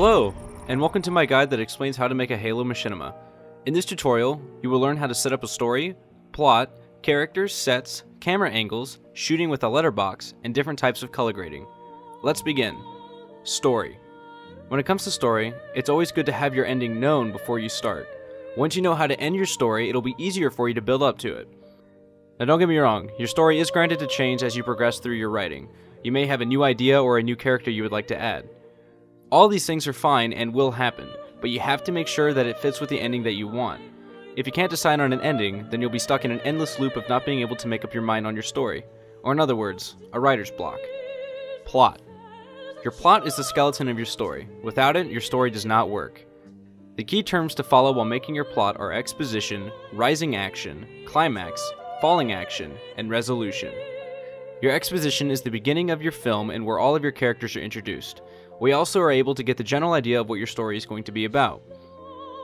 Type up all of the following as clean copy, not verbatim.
Hello, and welcome to my guide that explains how to make a Halo Machinima. In this tutorial, you will learn how to set up a story, plot, characters, sets, camera angles, shooting with a letterbox, and different types of color grading. Let's begin. Story. When it comes to story, it's always good to have your ending known before you start. Once you know how to end your story, it'll be easier for you to build up to it. Now don't get me wrong, your story is granted to change as you progress through your writing. You may have a new idea or a new character you would like to add. All these things are fine and will happen, but you have to make sure that it fits with the ending that you want. If you can't decide on an ending, then you'll be stuck in an endless loop of not being able to make up your mind on your story. Or in other words, a writer's block. Plot. Your plot is the skeleton of your story. Without it, your story does not work. The key terms to follow while making your plot are exposition, rising action, climax, falling action, and resolution. Your exposition is the beginning of your film and where all of your characters are introduced. We also are able to get the general idea of what your story is going to be about.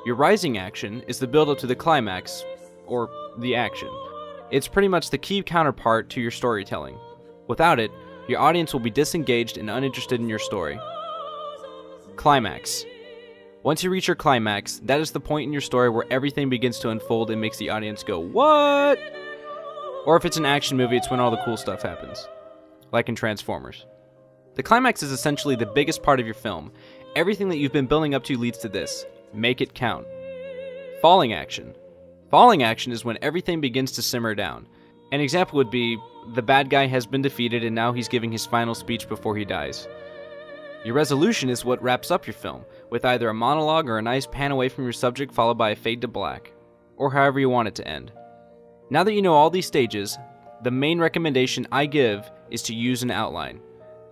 Your rising action is the build-up to the climax, or the action. It's pretty much the key counterpart to your storytelling. Without it, your audience will be disengaged and uninterested in your story. Climax. Once you reach your climax, that is the point in your story where everything begins to unfold and makes the audience go, "What?" Or if it's an action movie, it's when all the cool stuff happens. Like in Transformers. The climax is essentially the biggest part of your film. Everything that you've been building up to leads to this. Make it count. Falling action. Falling action is when everything begins to simmer down. An example would be, the bad guy has been defeated and now he's giving his final speech before he dies. Your resolution is what wraps up your film, with either a monologue or a nice pan away from your subject followed by a fade to black. Or however you want it to end. Now that you know all these stages, the main recommendation I give is to use an outline.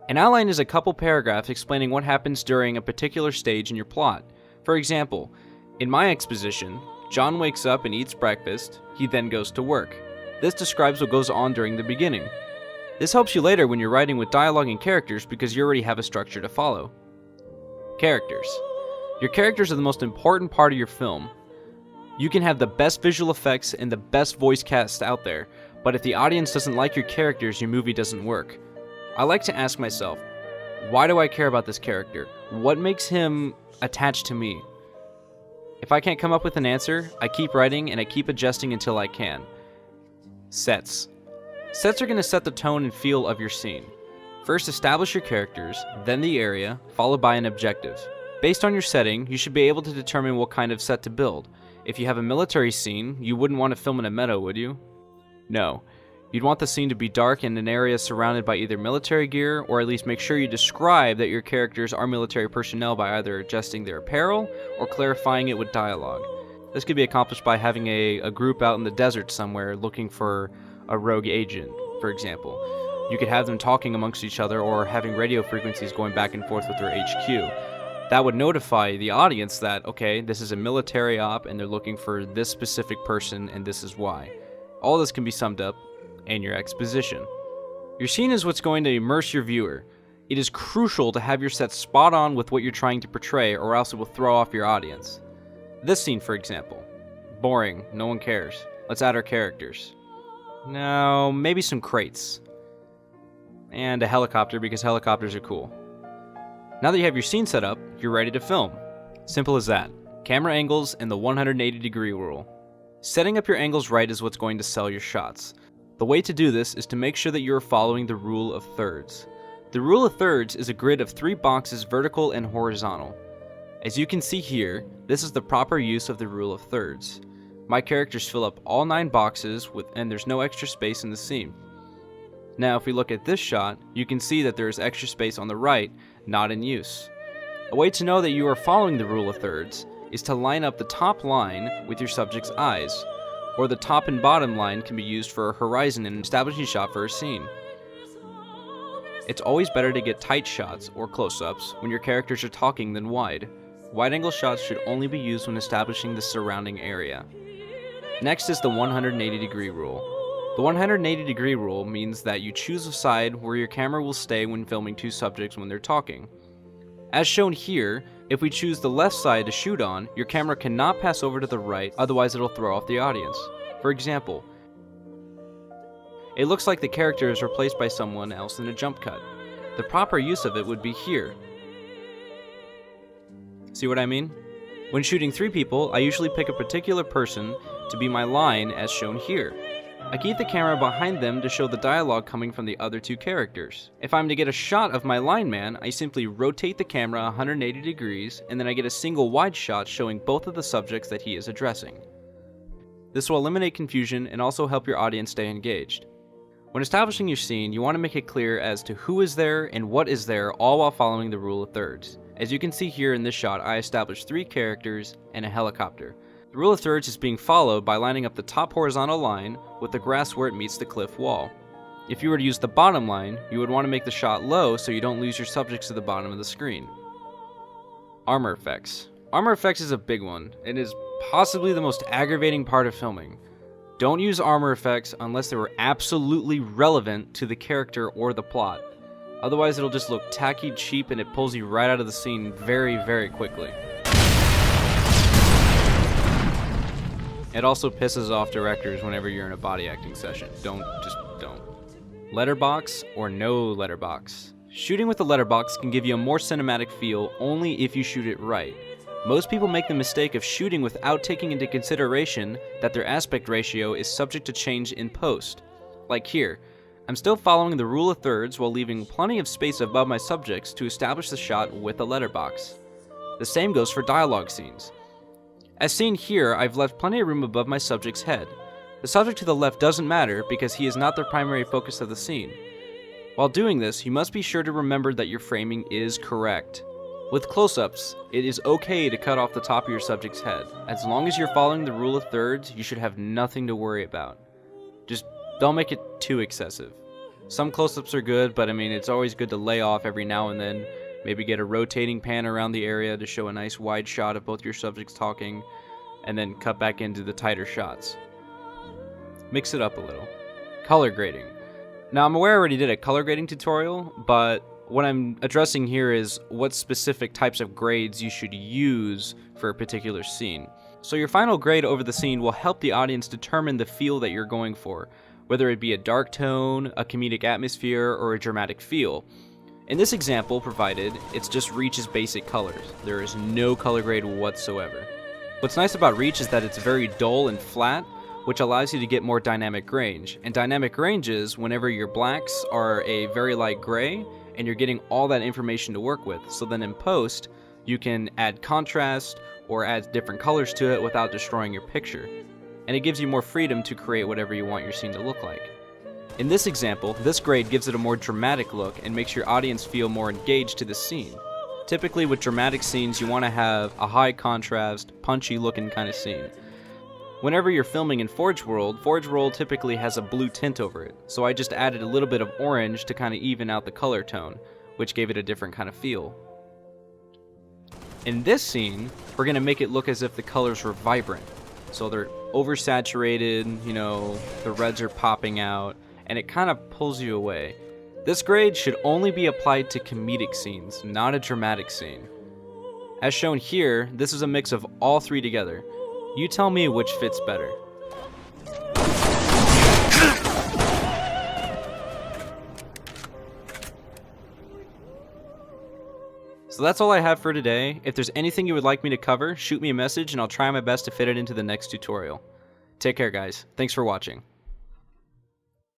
An outline is a couple paragraphs explaining what happens during a particular stage in your plot. For example, in my exposition, John wakes up and eats breakfast, he then goes to work. This describes what goes on during the beginning. This helps you later when you're writing with dialogue and characters because you already have a structure to follow. Characters. Your characters are the most important part of your film. You can have the best visual effects and the best voice cast out there, but if the audience doesn't like your characters, your movie doesn't work. I like to ask myself, why do I care about this character? What makes him attached to me? If I can't come up with an answer, I keep writing and I keep adjusting until I can. Sets. Sets are going to set the tone and feel of your scene. First, establish your characters, then the area, followed by an objective. Based on your setting, you should be able to determine what kind of set to build. If you have a military scene, you wouldn't want to film in a meadow, would you? No. You'd want the scene to be dark in an area surrounded by either military gear, or at least make sure you describe that your characters are military personnel by either adjusting their apparel or clarifying it with dialogue. This could be accomplished by having a group out in the desert somewhere looking for a rogue agent, for example. You could have them talking amongst each other or having radio frequencies going back and forth with their HQ. That would notify the audience that, okay, this is a military op and they're looking for this specific person and this is why. All this can be summed up in your exposition. Your scene is what's going to immerse your viewer. It is crucial to have your set spot on with what you're trying to portray or else it will throw off your audience. This scene, for example. Boring, no one cares. Let's add our characters. Now, maybe some crates. And a helicopter because helicopters are cool. Now that you have your scene set up, you're ready to film. Simple as that. Camera angles and the 180-degree rule. Setting up your angles right is what's going to sell your shots. The way to do this is to make sure that you are following the rule of thirds. The rule of thirds is a grid of 3 boxes vertical and horizontal. As you can see here, this is the proper use of the rule of thirds. My characters fill up all 9 boxes and there's no extra space in the scene. Now if we look at this shot, you can see that there is extra space on the right, not in use. A way to know that you are following the rule of thirds is to line up the top line with your subject's eyes, or the top and bottom line can be used for a horizon and establishing shot for a scene. It's always better to get tight shots or close-ups when your characters are talking than wide. Wide-angle shots should only be used when establishing the surrounding area. Next is the 180-degree rule. The 180-degree rule means that you choose a side where your camera will stay when filming 2 subjects when they're talking. As shown here, if we choose the left side to shoot on, your camera cannot pass over to the right, otherwise it'll throw off the audience. For example, it looks like the character is replaced by someone else in a jump cut. The proper use of it would be here. See what I mean? When shooting 3 people, I usually pick a particular person to be my line as shown here. I keep the camera behind them to show the dialogue coming from the other 2 characters. If I'm to get a shot of my line man, I simply rotate the camera 180 degrees and then I get a single wide shot showing both of the subjects that he is addressing. This will eliminate confusion and also help your audience stay engaged. When establishing your scene, you want to make it clear as to who is there and what is there, all while following the rule of thirds. As you can see here in this shot, I established 3 characters and a helicopter. The rule of thirds is being followed by lining up the top horizontal line with the grass where it meets the cliff wall. If you were to use the bottom line, you would want to make the shot low so you don't lose your subjects to the bottom of the screen. Armor effects. Armor effects is a big one, and is possibly the most aggravating part of filming. Don't use armor effects unless they were absolutely relevant to the character or the plot. Otherwise it'll just look tacky, cheap, and it pulls you right out of the scene very, very quickly. It also pisses off directors whenever you're in a body acting session. Don't. Letterbox or no letterbox. Shooting with a letterbox can give you a more cinematic feel only if you shoot it right. Most people make the mistake of shooting without taking into consideration that their aspect ratio is subject to change in post. Like here, I'm still following the rule of thirds while leaving plenty of space above my subjects to establish the shot with a letterbox. The same goes for dialogue scenes. As seen here, I've left plenty of room above my subject's head. The subject to the left doesn't matter because he is not the primary focus of the scene. While doing this, you must be sure to remember that your framing is correct. With close-ups, it is okay to cut off the top of your subject's head. As long as you're following the rule of thirds, you should have nothing to worry about. Just don't make it too excessive. Some close-ups are good, but I mean, it's always good to lay off every now and then. Maybe get a rotating pan around the area to show a nice wide shot of both your subjects talking, and then cut back into the tighter shots. Mix it up a little. Color grading. Now, I'm aware I already did a color grading tutorial, but what I'm addressing here is what specific types of grades you should use for a particular scene. So your final grade over the scene will help the audience determine the feel that you're going for, whether it be a dark tone, a comedic atmosphere, or a dramatic feel. In this example provided, it's just Reach's basic colors. There is no color grade whatsoever. What's nice about Reach is that it's very dull and flat, which allows you to get more dynamic range. And dynamic range is whenever your blacks are a very light gray, and you're getting all that information to work with. So then in post, you can add contrast or add different colors to it without destroying your picture. And it gives you more freedom to create whatever you want your scene to look like. In this example, this grade gives it a more dramatic look and makes your audience feel more engaged to the scene. Typically with dramatic scenes, you want to have a high contrast, punchy looking kind of scene. Whenever you're filming in Forge World typically has a blue tint over it, so I just added a little bit of orange to kind of even out the color tone, which gave it a different kind of feel. In this scene, we're going to make it look as if the colors were vibrant. So they're oversaturated, you know, the reds are popping out, and it kind of pulls you away. This grade should only be applied to comedic scenes, not a dramatic scene. As shown here, this is a mix of all 3 together. You tell me which fits better. So that's all I have for today. If there's anything you would like me to cover, shoot me a message and I'll try my best to fit it into the next tutorial. Take care, guys. Thanks for watching.